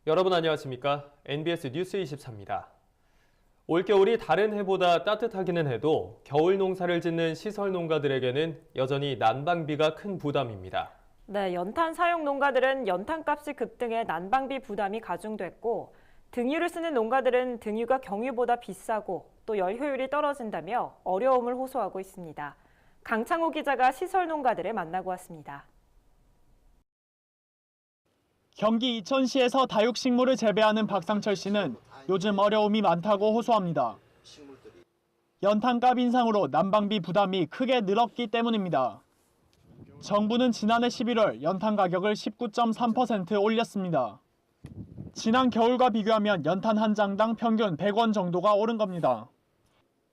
여러분 안녕하십니까? NBS 뉴스 24입니다. 올겨울이 다른 해보다 따뜻하기는 해도 겨울 농사를 짓는 시설 농가들에게는 여전히 난방비가 큰 부담입니다. 네, 연탄 사용 농가들은 연탄값이 급등해 난방비 부담이 가중됐고 등유를 쓰는 농가들은 등유가 경유보다 비싸고 또 열 효율이 떨어진다며 어려움을 호소하고 있습니다. 강창호 기자가 시설 농가들을 만나고 왔습니다. 경기 이천시에서 다육식물을 재배하는 박상철 씨는 요즘 어려움이 많다고 호소합니다. 연탄값 인상으로 난방비 부담이 크게 늘었기 때문입니다. 정부는 지난해 11월 연탄 가격을 19.3% 올렸습니다. 지난 겨울과 비교하면 연탄 한 장당 평균 100원 정도가 오른 겁니다.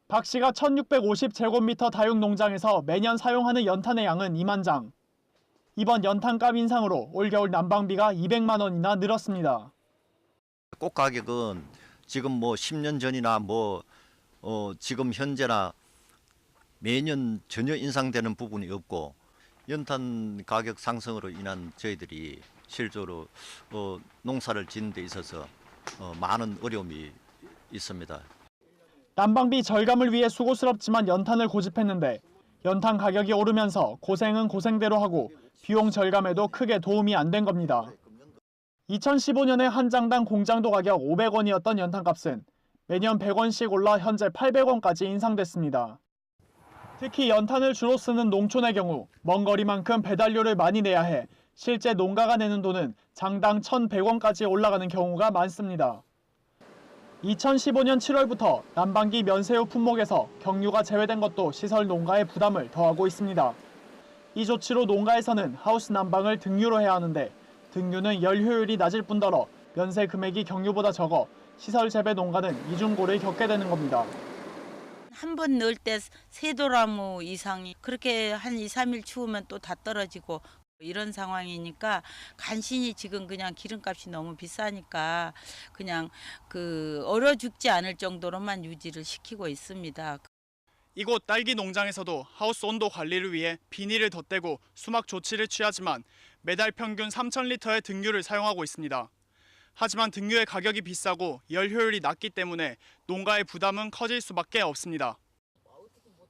박 씨가 1650제곱미터 다육 농장에서 매년 사용하는 연탄의 양은 2만 장. 이번 연탄값 인상으로 올겨울 난방비가 200만 원이나 늘었습니다. 꽃 가격은 지금 10년 전이나 지금 현재나 매년 전혀 인상되는 부분이 없고 연탄 가격 상승으로 인한 저희들이 실제로 농사를 짓는 데 있어서 많은 어려움이 있습니다. 난방비 절감을 위해 수고스럽지만 연탄을 고집했는데 연탄 가격이 오르면서 고생은 고생대로 하고 비용 절감에도 크게 도움이 안 된 겁니다. 2015년에 한 장당 공장도 가격 500원이었던 연탄값은 매년 100원씩 올라 현재 800원까지 인상됐습니다. 특히 연탄을 주로 쓰는 농촌의 경우 먼 거리만큼 배달료를 많이 내야 해 실제 농가가 내는 돈은 장당 1,100원까지 올라가는 경우가 많습니다. 2015년 7월부터 난방기 면세유 품목에서 경유가 제외된 것도 시설 농가의 부담을 더하고 있습니다. 이 조치로 농가에서는 하우스 난방을 등유로 해야 하는데 등유는 열 효율이 낮을 뿐더러 면세 금액이 경유보다 적어 시설 재배 농가는 이중고를 겪게 되는 겁니다. 한 번 넣을 때 3도라무 이상이 그렇게 한 2, 3일 추우면 또 다 떨어지고 이런 상황이니까 간신히 지금 그냥 기름값이 너무 비싸니까 그냥 얼어 죽지 않을 정도로만 유지를 시키고 있습니다. 이곳 딸기 농장에서도 하우스 온도 관리를 위해 비닐을 덧대고 수막 조치를 취하지만 매달 평균 3,000리터의 등유를 사용하고 있습니다. 하지만 등유의 가격이 비싸고 열 효율이 낮기 때문에 농가의 부담은 커질 수밖에 없습니다.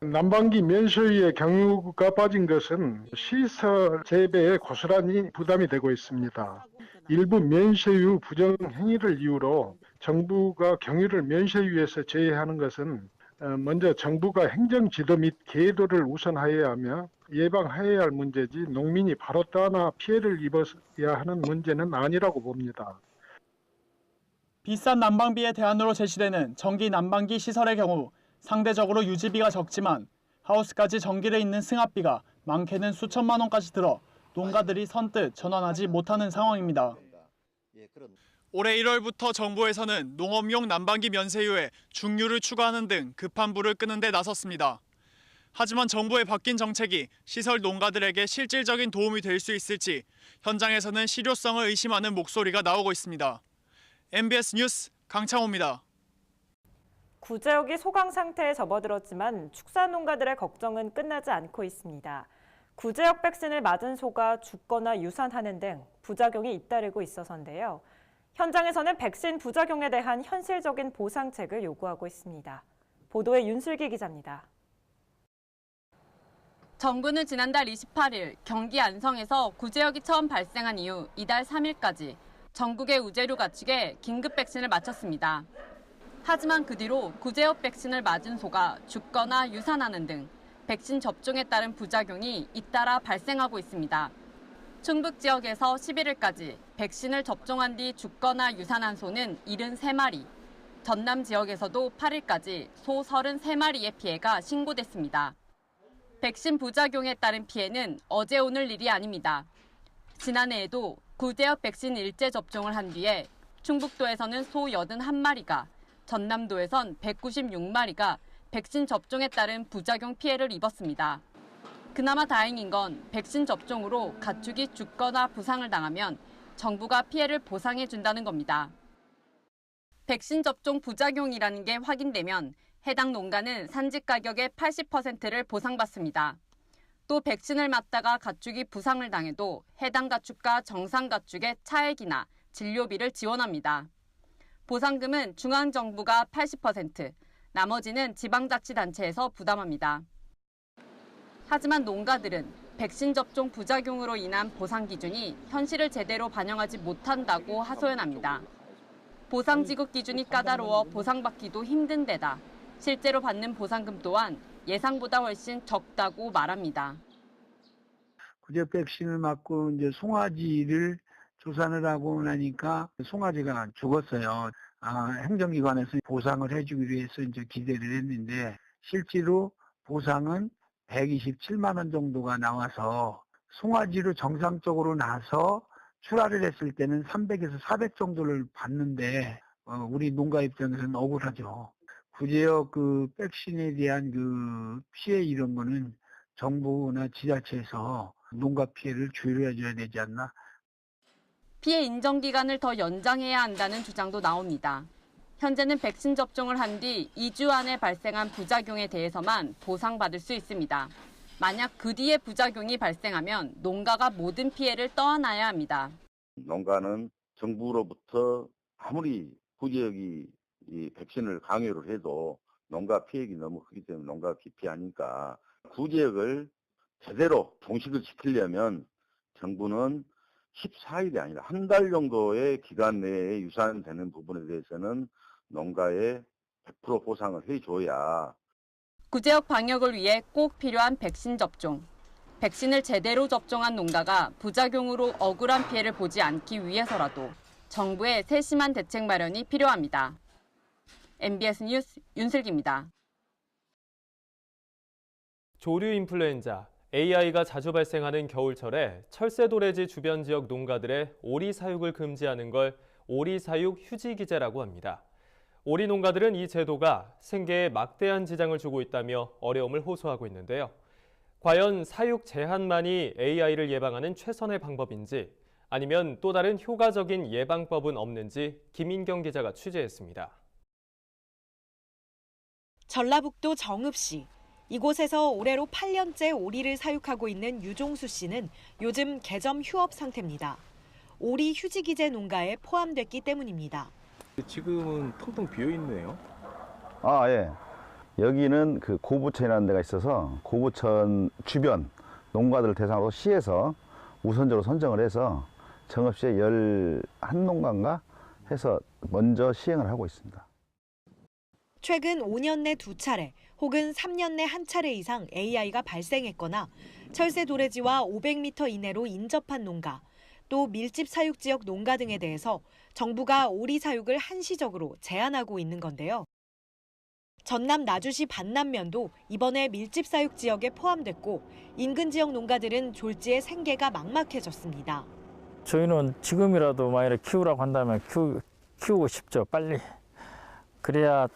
난방기 면세유의 경유가 빠진 것은 시설 재배에 고스란히 부담이 되고 있습니다. 일부 면세유 부정 행위를 이유로 정부가 경유를 면세유에서 제외하는 것은 먼저 정부가 행정 지도 및 계도를 우선하여야 하며 예방해야 할 문제지 농민이 바로 떠나 피해를 입어야 하는 문제는 아니라고 봅니다. 비싼 난방비의 대안으로 제시되는 전기 난방기 시설의 경우 상대적으로 유지비가 적지만 하우스까지 전기를 잇는 승합비가 많게는 수천만 원까지 들어 농가들이 선뜻 전환하지 못하는 상황입니다. 올해 1월부터 정부에서는 농업용 난방기 면세유에 중유를 추가하는 등 급한 불을 끄는 데 나섰습니다. 하지만 정부의 바뀐 정책이 시설 농가들에게 실질적인 도움이 될 수 있을지 현장에서는 실효성을 의심하는 목소리가 나오고 있습니다. MBS 뉴스 강창호입니다. 구제역이 소강 상태에 접어들었지만 축산 농가들의 걱정은 끝나지 않고 있습니다. 구제역 백신을 맞은 소가 죽거나 유산하는 등 부작용이 잇따르고 있어서인데요. 현장에서는 백신 부작용에 대한 현실적인 보상책을 요구하고 있습니다. 보도에 윤슬기 기자입니다. 정부는 지난달 28일 경기 안성에서 구제역이 처음 발생한 이후 이달 3일까지 전국의 우제류 가축에 긴급 백신을 마쳤습니다. 하지만 그 뒤로 구제역 백신을 맞은 소가 죽거나 유산하는 등 백신 접종에 따른 부작용이 잇따라 발생하고 있습니다. 충북 지역에서 11일까지 백신을 접종한 뒤 죽거나 유산한 소는 73마리, 전남 지역에서도 8일까지 소 33마리의 피해가 신고됐습니다. 백신 부작용에 따른 피해는 어제 오늘 일이 아닙니다. 지난해에도 구제역 백신 일제 접종을 한 뒤에 충북도에서는 소 81마리가, 전남도에선 196마리가 백신 접종에 따른 부작용 피해를 입었습니다. 그나마 다행인 건 백신 접종으로 가축이 죽거나 부상을 당하면 정부가 피해를 보상해 준다는 겁니다. 백신 접종 부작용이라는 게 확인되면 해당 농가는 산지 가격의 80%를 보상받습니다. 또 백신을 맞다가 가축이 부상을 당해도 해당 가축과 정상 가축의 차액이나 진료비를 지원합니다. 보상금은 중앙정부가 80%, 나머지는 지방자치단체에서 부담합니다. 하지만 농가들은 백신 접종 부작용으로 인한 보상 기준이 현실을 제대로 반영하지 못한다고 하소연합니다. 보상 지급 기준이 까다로워 보상받기도 힘든 데다 실제로 받는 보상금 또한 예상보다 훨씬 적다고 말합니다. 구제역 백신을 맞고 이제 송아지를 조산을 하고 나니까 송아지가 죽었어요. 행정기관에서 보상을 해주기 위해서 이제 기대를 했는데 실제로 보상은 127만 원 정도가 나와서 송아지로 정상적으로 나서 출하를 했을 때는 300에서 400 정도를 받는데 우리 농가 입장에서는 억울하죠. 구제역 그 백신에 대한 그 피해 이런 거는 정부나 지자체에서 농가 피해를 조율해줘야 되지 않나. 피해 인정 기간을 더 연장해야 한다는 주장도 나옵니다. 현재는 백신 접종을 한 뒤 2주 안에 발생한 부작용에 대해서만 보상받을 수 있습니다. 만약 그 뒤에 부작용이 발생하면 농가가 모든 피해를 떠안아야 합니다. 농가는 정부로부터 아무리 구제역이 이 백신을 강요를 해도 농가 피해가 너무 크기 때문에 농가가 기피하니까 구제역을 제대로 종식을 시키려면 정부는 14일이 아니라 한 달 정도의 기간 내에 유산되는 부분에 대해서는 농가에 100% 보상을 해줘야. 구제역 방역을 위해 꼭 필요한 백신 접종. 백신을 제대로 접종한 농가가 부작용으로 억울한 피해를 보지 않기 위해서라도 정부의 세심한 대책 마련이 필요합니다. MBS 뉴스 윤슬기입니다. 조류 인플루엔자, AI가 자주 발생하는 겨울철에 철새도래지 주변 지역 농가들의 오리 사육을 금지하는 걸 오리 사육 휴지 기제라고 합니다. 오리 농가들은 이 제도가 생계에 막대한 지장을 주고 있다며 어려움을 호소하고 있는데요. 과연 사육 제한만이 AI를 예방하는 최선의 방법인지 아니면 또 다른 효과적인 예방법은 없는지 김인경 기자가 취재했습니다. 전라북도 정읍시. 이곳에서 올해로 8년째 오리를 사육하고 있는 유종수 씨는 요즘 개점 휴업 상태입니다. 오리 휴지 기제 농가에 포함됐기 때문입니다. 지금은 텅텅 비어 있네요. 예. 여기는 그 고부천이라는 데가 있어서 고부천 주변 농가들을 대상으로 시에서 우선적으로 선정을 해서 정읍시에 11농가인가 해서 먼저 시행을 하고 있습니다. 최근 5년 내 2차례 혹은 3년 내 1차례 이상 AI가 발생했거나 철새 도래지와 500m 이내로 인접한 농가, 또 밀집 사육 지역 농가 등에 대해서 정부가 오리 사육을 한시적으로 제한하고 있는 건데요. 전남 나주시 반남면도 이번에 밀집 사육 지역에 포함됐고 인근 지역 농가들은 졸지에 생계가 막막해졌습니다. 저희는 지금이라도 만약에 키우라고 한다면 키우고 싶죠, 빨리. 그래야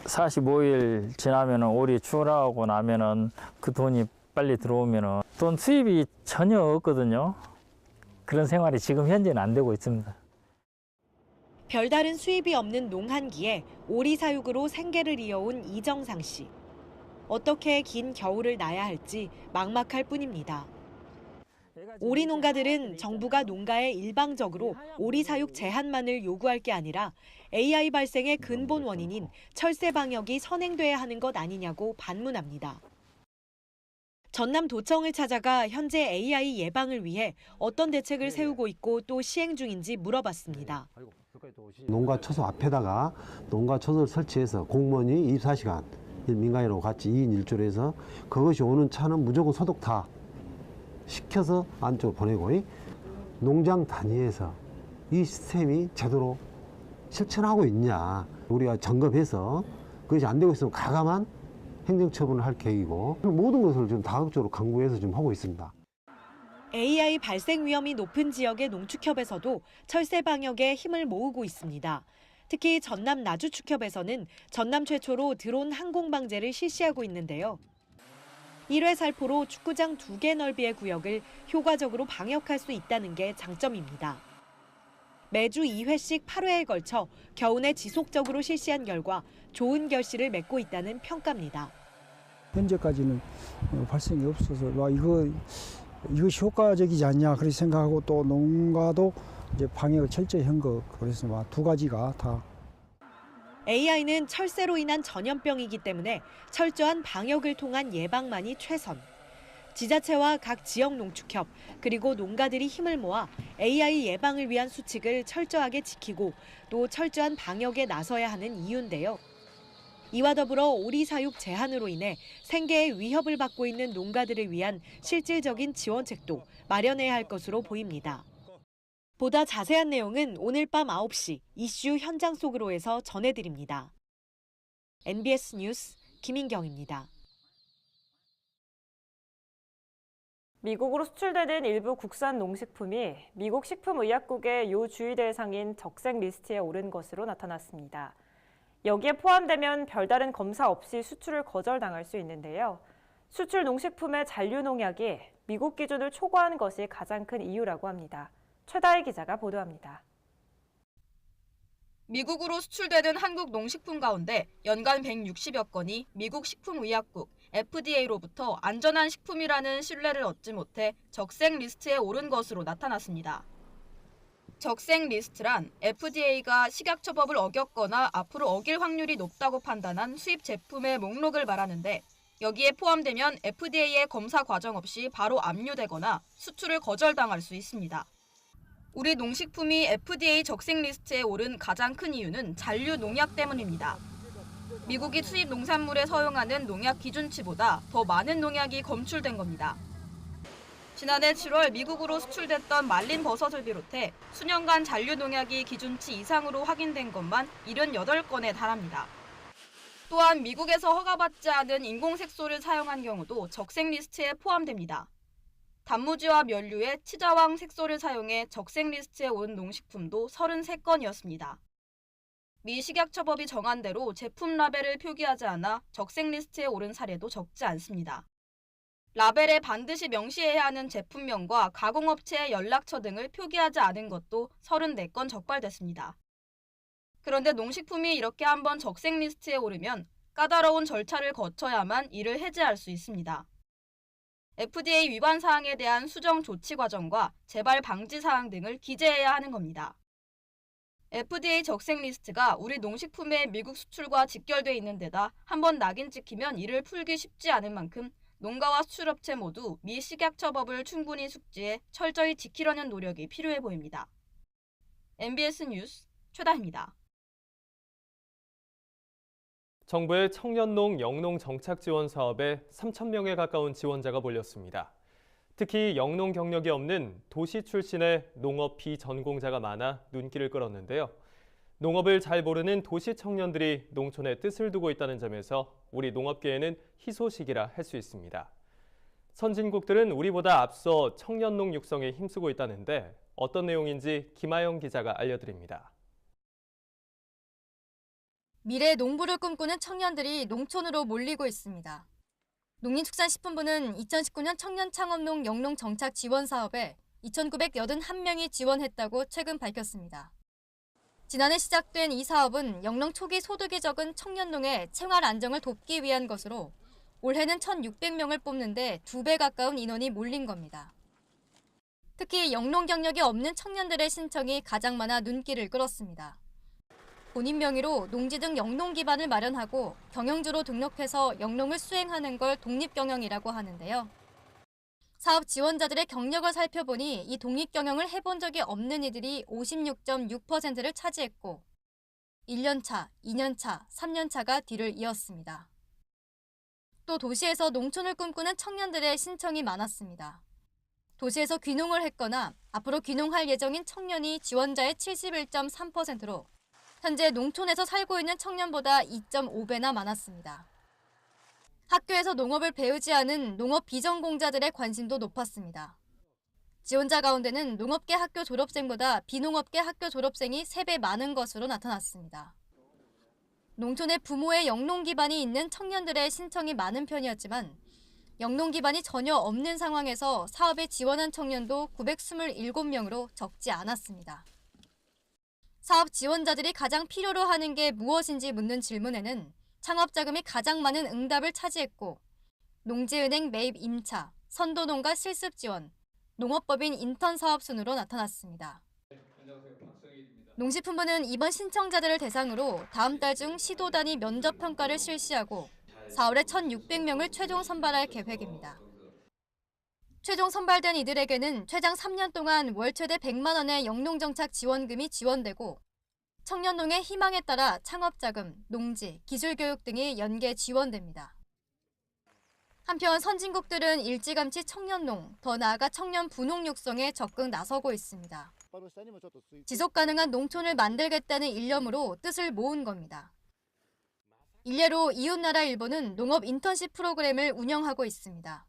45일 지나면 오리 출하하고 나면은 그 돈이 빨리 들어오면은 돈 수입이 전혀 없거든요. 그런 생활이 지금 현재는 안 되고 있습니다. 별다른 수입이 없는 농한기에 오리 사육으로 생계를 이어온 이정상 씨. 어떻게 긴 겨울을 나야 할지 막막할 뿐입니다. 오리 농가들은 정부가 농가에 일방적으로 오리 사육 제한만을 요구할 게 아니라 AI 발생의 근본 원인인 철새 방역이 선행돼야 하는 것 아니냐고 반문합니다. 전남도청을 찾아가 현재 AI 예방을 위해 어떤 대책을 세우고 있고 또 시행 중인지 물어봤습니다. 농가 초소 앞에다가 농가 초소를 설치해서 공무원이 24시간 민간인하고 같이 2인 1조로 해서 그것이 오는 차는 무조건 소독 다 시켜서 안쪽으로 보내고 농장 단위에서 이 시스템이 제대로 실천하고 있냐 우리가 점검해서 그것이 안 되고 있으면 가감한 행정처분을 할 계획이고 모든 것을 좀 다각적으로 강구해서 좀 하고 있습니다. AI 발생 위험이 높은 지역의 농축협에서도 철새 방역에 힘을 모으고 있습니다. 특히 전남 나주축협에서는 전남 최초로 드론 항공 방제를 실시하고 있는데요. 1회 살포로 축구장 2개 넓이의 구역을 효과적으로 방역할 수 있다는 게 장점입니다. 매주 2회씩 8회에 걸쳐 겨우내 지속적으로 실시한 결과 좋은 결실을 맺고 있다는 평가입니다. 현재까지는 발생이 없어서 이것이 효과적이지 않냐 그렇게 생각하고 또 농가도 이제 방역을 철저히 한 것 그래서 두 가지가 다. AI는 철새로 인한 전염병이기 때문에 철저한 방역을 통한 예방만이 최선. 지자체와 각 지역 농축협 그리고 농가들이 힘을 모아 AI 예방을 위한 수칙을 철저하게 지키고 또 철저한 방역에 나서야 하는 이유인데요. 이와 더불어 오리 사육 제한으로 인해 생계에 위협을 받고 있는 농가들을 위한 실질적인 지원책도 마련해야 할 것으로 보입니다. 보다 자세한 내용은 오늘 밤 9시 이슈 현장 속으로에서 전해드립니다. NBS 뉴스 김인경입니다. 미국으로 수출되는 일부 국산 농식품이 미국 식품의약국의 요주의 대상인 적색 리스트에 오른 것으로 나타났습니다. 여기에 포함되면 별다른 검사 없이 수출을 거절당할 수 있는데요. 수출 농식품의 잔류 농약이 미국 기준을 초과한 것이 가장 큰 이유라고 합니다. 최다희 기자가 보도합니다. 미국으로 수출되는 한국 농식품 가운데 연간 160여 건이 미국 식품의약국 FDA로부터 안전한 식품이라는 신뢰를 얻지 못해 적색 리스트에 오른 것으로 나타났습니다. 적색 리스트란 FDA가 식약처법을 어겼거나 앞으로 어길 확률이 높다고 판단한 수입 제품의 목록을 말하는데 여기에 포함되면 FDA의 검사 과정 없이 바로 압류되거나 수출을 거절당할 수 있습니다. 우리 농식품이 FDA 적색 리스트에 오른 가장 큰 이유는 잔류 농약 때문입니다. 미국이 수입 농산물에 사용하는 농약 기준치보다 더 많은 농약이 검출된 겁니다. 지난해 7월 미국으로 수출됐던 말린 버섯을 비롯해 수년간 잔류 농약이 기준치 이상으로 확인된 것만 78건에 달합니다. 또한 미국에서 허가받지 않은 인공색소를 사용한 경우도 적색 리스트에 포함됩니다. 단무지와 면류에 치자왕 색소를 사용해 적색 리스트에 오른 농식품도 33건이었습니다. 미 식약처법이 정한 대로 제품 라벨을 표기하지 않아 적색 리스트에 오른 사례도 적지 않습니다. 라벨에 반드시 명시해야 하는 제품명과 가공업체의 연락처 등을 표기하지 않은 것도 34건 적발됐습니다. 그런데 농식품이 이렇게 한번 적색 리스트에 오르면 까다로운 절차를 거쳐야만 이를 해제할 수 있습니다. FDA 위반 사항에 대한 수정 조치 과정과 재발 방지 사항 등을 기재해야 하는 겁니다. FDA 적색 리스트가 우리 농식품의 미국 수출과 직결돼 있는 데다 한번 낙인 찍히면 이를 풀기 쉽지 않은 만큼 농가와 수출업체 모두 미 식약처법을 충분히 숙지해 철저히 지키려는 노력이 필요해 보입니다. NBS 뉴스 최다희입니다. 정부의 청년농 영농 정착 지원 사업에 3,000명에 가까운 지원자가 몰렸습니다. 특히 영농 경력이 없는 도시 출신의 농업 비전공자가 많아 눈길을 끌었는데요. 농업을 잘 모르는 도시 청년들이 농촌에 뜻을 두고 있다는 점에서 우리 농업계에는 희소식이라 할 수 있습니다. 선진국들은 우리보다 앞서 청년농 육성에 힘쓰고 있다는데 어떤 내용인지 김아영 기자가 알려드립니다. 미래 농부를 꿈꾸는 청년들이 농촌으로 몰리고 있습니다. 농림축산식품부는 2019년 청년창업농 영농 정착 지원 사업에 2,981명이 지원했다고 최근 밝혔습니다. 지난해 시작된 이 사업은 영농 초기 소득이 적은 청년농의 생활 안정을 돕기 위한 것으로 올해는 1,600명을 뽑는데 2배 가까운 인원이 몰린 겁니다. 특히 영농 경력이 없는 청년들의 신청이 가장 많아 눈길을 끌었습니다. 본인 명의로 농지 등 영농 기반을 마련하고 경영주로 등록해서 영농을 수행하는 걸 독립경영이라고 하는데요. 사업 지원자들의 경력을 살펴보니 이 독립경영을 해본 적이 없는 이들이 56.6%를 차지했고 1년차, 2년차, 3년차가 뒤를 이었습니다. 또 도시에서 농촌을 꿈꾸는 청년들의 신청이 많았습니다. 도시에서 귀농을 했거나 앞으로 귀농할 예정인 청년이 지원자의 71.3%로 현재 농촌에서 살고 있는 청년보다 2.5배나 많았습니다. 학교에서 농업을 배우지 않은 농업 비전공자들의 관심도 높았습니다. 지원자 가운데는 농업계 학교 졸업생보다 비농업계 학교 졸업생이 3배 많은 것으로 나타났습니다. 농촌에 부모의 영농 기반이 있는 청년들의 신청이 많은 편이었지만 영농 기반이 전혀 없는 상황에서 사업에 지원한 청년도 927명으로 적지 않았습니다. 사업 지원자들이 가장 필요로 하는 게 무엇인지 묻는 질문에는 창업자금이 가장 많은 응답을 차지했고 농지은행 매입 임차, 선도농가 실습 지원, 농업법인 인턴 사업 순으로 나타났습니다. 농식품부는 이번 신청자들을 대상으로 다음 달 중 시도 단위 면접 평가를 실시하고 4월에 1,600명을 최종 선발할 계획입니다. 최종 선발된 이들에게는 최장 3년 동안 월 최대 100만 원의 영농정착 지원금이 지원되고 청년농의 희망에 따라 창업자금, 농지, 기술교육 등이 연계 지원됩니다. 한편 선진국들은 일찌감치 청년농, 더 나아가 청년 부농 육성에 적극 나서고 있습니다. 지속가능한 농촌을 만들겠다는 일념으로 뜻을 모은 겁니다. 일례로 이웃나라 일본은 농업 인턴십 프로그램을 운영하고 있습니다.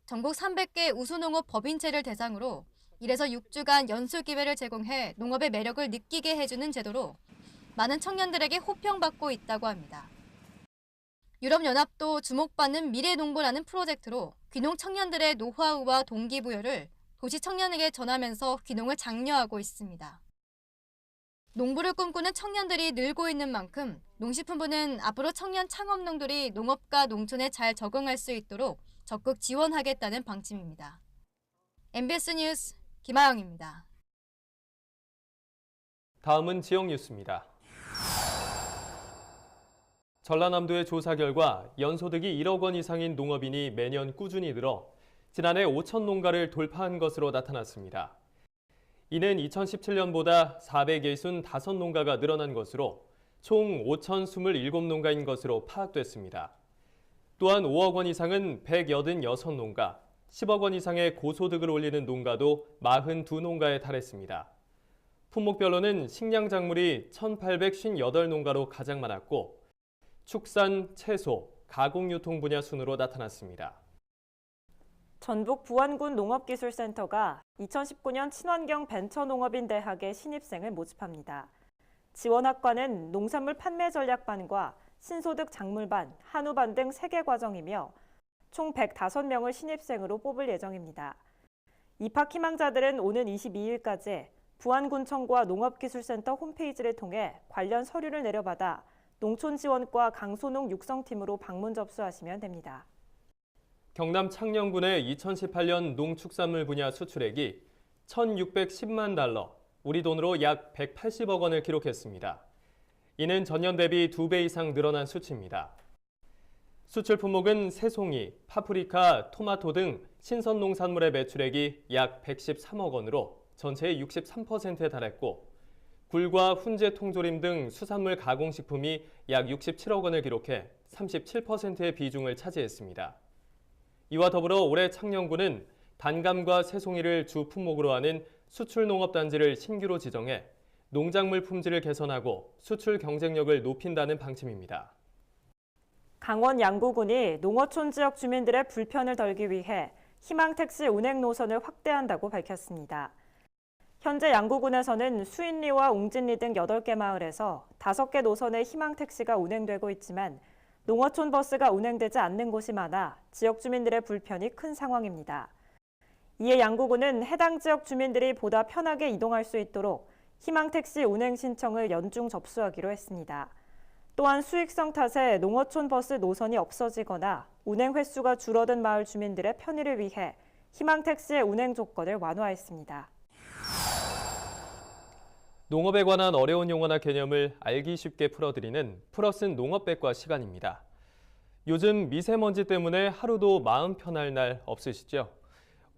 전국 300개 우수농업 법인체를 대상으로 1에서 6주간 연수 기회를 제공해 농업의 매력을 느끼게 해주는 제도로 많은 청년들에게 호평받고 있다고 합니다. 유럽연합도 주목받는 미래농부라는 프로젝트로 귀농 청년들의 노하우와 동기부여를 도시 청년에게 전하면서 귀농을 장려하고 있습니다. 농부를 꿈꾸는 청년들이 늘고 있는 만큼 농식품부는 앞으로 청년 창업농들이 농업과 농촌에 잘 적응할 수 있도록 적극 지원하겠다는 방침입니다. MBS 뉴스 김아영입니다. 다음은 지역 뉴스입니다. 전라남도의 조사 결과 연소득이 1억 원 이상인 농업인이 매년 꾸준히 늘어 지난해 5천 농가를 돌파한 것으로 나타났습니다. 이는 2017년보다 465농가가 늘어난 것으로 총 5,027농가인 것으로 파악됐습니다. 또한 5억 원 이상은 186농가, 10억 원 이상의 고소득을 올리는 농가도 42농가에 달했습니다. 품목별로는 식량작물이 1,858농가로 가장 많았고 축산, 채소, 가공유통 분야 순으로 나타났습니다. 전북 부안군 농업기술센터가 2019년 친환경 벤처농업인 대학의 신입생을 모집합니다. 지원학과는 농산물 판매 전략반과 신소득 작물반, 한우반 등 3개 과정이며 총 105명을 신입생으로 뽑을 예정입니다. 입학 희망자들은 오는 22일까지 부안군청과 농업기술센터 홈페이지를 통해 관련 서류를 내려받아 농촌지원과 강소농 육성팀으로 방문 접수하시면 됩니다. 경남 창녕군의 2018년 농축산물 분야 수출액이 1,610만 달러, 우리 돈으로 약 180억 원을 기록했습니다. 이는 전년 대비 2배 이상 늘어난 수치입니다. 수출 품목은 새송이, 파프리카, 토마토 등 신선 농산물의 매출액이 약 113억 원으로 전체의 63%에 달했고 굴과 훈제 통조림 등 수산물 가공식품이 약 67억 원을 기록해 37%의 비중을 차지했습니다. 이와 더불어 올해 창녕군은 단감과 새송이를 주 품목으로 하는 수출농업단지를 신규로 지정해 농작물 품질을 개선하고 수출 경쟁력을 높인다는 방침입니다. 강원 양구군이 농어촌 지역 주민들의 불편을 덜기 위해 희망택시 운행 노선을 확대한다고 밝혔습니다. 현재 양구군에서는 수인리와 웅진리 등 8개 마을에서 5개 노선의 희망택시가 운행되고 있지만 농어촌 버스가 운행되지 않는 곳이 많아 지역 주민들의 불편이 큰 상황입니다. 이에 양구군은 해당 지역 주민들이 보다 편하게 이동할 수 있도록 희망택시 운행 신청을 연중 접수하기로 했습니다. 또한 수익성 탓에 농어촌 버스 노선이 없어지거나 운행 횟수가 줄어든 마을 주민들의 편의를 위해 희망택시의 운행 조건을 완화했습니다. 농업에 관한 어려운 용어나 개념을 알기 쉽게 풀어드리는 풀어쓴 농업백과 시간입니다. 요즘 미세먼지 때문에 하루도 마음 편할 날 없으시죠?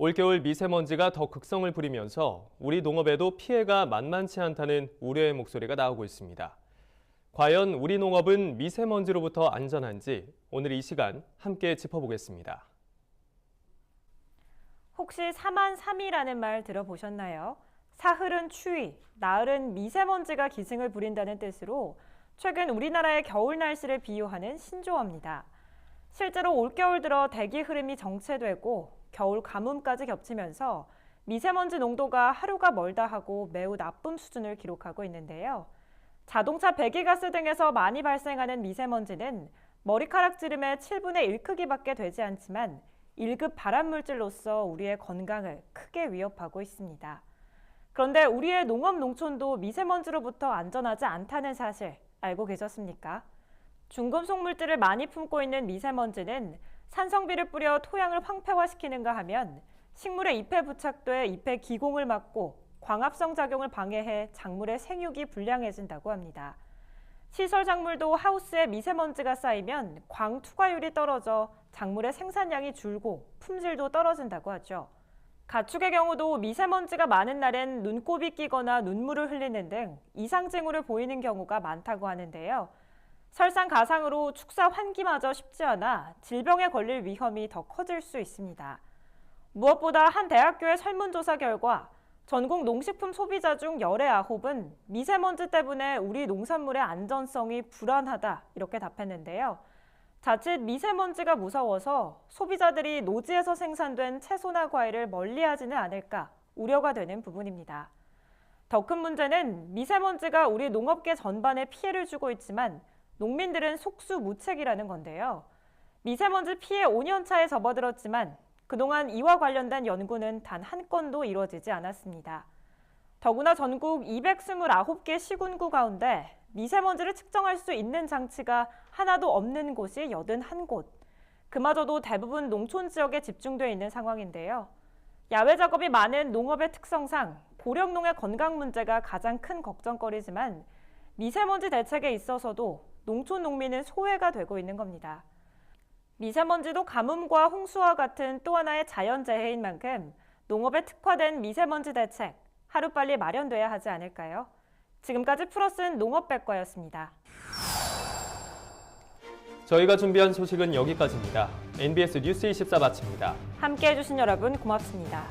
올겨울 미세먼지가 더 극성을 부리면서 우리 농업에도 피해가 만만치 않다는 우려의 목소리가 나오고 있습니다. 과연 우리 농업은 미세먼지로부터 안전한지 오늘 이 시간 함께 짚어보겠습니다. 혹시 사만삼이라는 말 들어보셨나요? 사흘은 추위, 나흘은 미세먼지가 기승을 부린다는 뜻으로 최근 우리나라의 겨울 날씨를 비유하는 신조어입니다. 실제로 올겨울 들어 대기 흐름이 정체되고 겨울 가뭄까지 겹치면서 미세먼지 농도가 하루가 멀다 하고 매우 나쁨 수준을 기록하고 있는데요. 자동차 배기가스 등에서 많이 발생하는 미세먼지는 머리카락지름의 7분의 1 크기밖에 되지 않지만 1급 발암물질로서 우리의 건강을 크게 위협하고 있습니다. 그런데 우리의 농업 농촌도 미세먼지로부터 안전하지 않다는 사실 알고 계셨습니까? 중금속 물질을 많이 품고 있는 미세먼지는 산성비를 뿌려 토양을 황폐화시키는가 하면 식물의 잎에 부착돼 잎의 기공을 막고 광합성 작용을 방해해 작물의 생육이 불량해진다고 합니다. 시설 작물도 하우스에 미세먼지가 쌓이면 광 투과율이 떨어져 작물의 생산량이 줄고 품질도 떨어진다고 하죠. 가축의 경우도 미세먼지가 많은 날엔 눈곱이 끼거나 눈물을 흘리는 등 이상 징후를 보이는 경우가 많다고 하는데요. 설상가상으로 축사 환기마저 쉽지 않아 질병에 걸릴 위험이 더 커질 수 있습니다. 무엇보다 한 대학교의 설문조사 결과 전국 농식품 소비자 중 열의 9은 미세먼지 때문에 우리 농산물의 안전성이 불안하다 이렇게 답했는데요. 자칫 미세먼지가 무서워서 소비자들이 노지에서 생산된 채소나 과일을 멀리하지는 않을까 우려가 되는 부분입니다. 더 큰 문제는 미세먼지가 우리 농업계 전반에 피해를 주고 있지만 농민들은 속수무책이라는 건데요. 미세먼지 피해 5년 차에 접어들었지만 그동안 이와 관련된 연구는 단 한 건도 이루어지지 않았습니다. 더구나 전국 229개 시군구 가운데 미세먼지를 측정할 수 있는 장치가 하나도 없는 곳이 81곳. 그마저도 대부분 농촌 지역에 집중돼 있는 상황인데요. 야외 작업이 많은 농업의 특성상 고령농의 건강 문제가 가장 큰 걱정거리지만 미세먼지 대책에 있어서도 농촌 농민은 소외가 되고 있는 겁니다. 미세먼지도 가뭄과 홍수와 같은 또 하나의 자연재해인 만큼 농업에 특화된 미세먼지 대책 하루빨리 마련돼야 하지 않을까요? 지금까지 풀어쓴 농업백과였습니다. 저희가 준비한 소식은 여기까지입니다. NBS 뉴스 24 마칩니다. 함께해 주신 여러분 고맙습니다.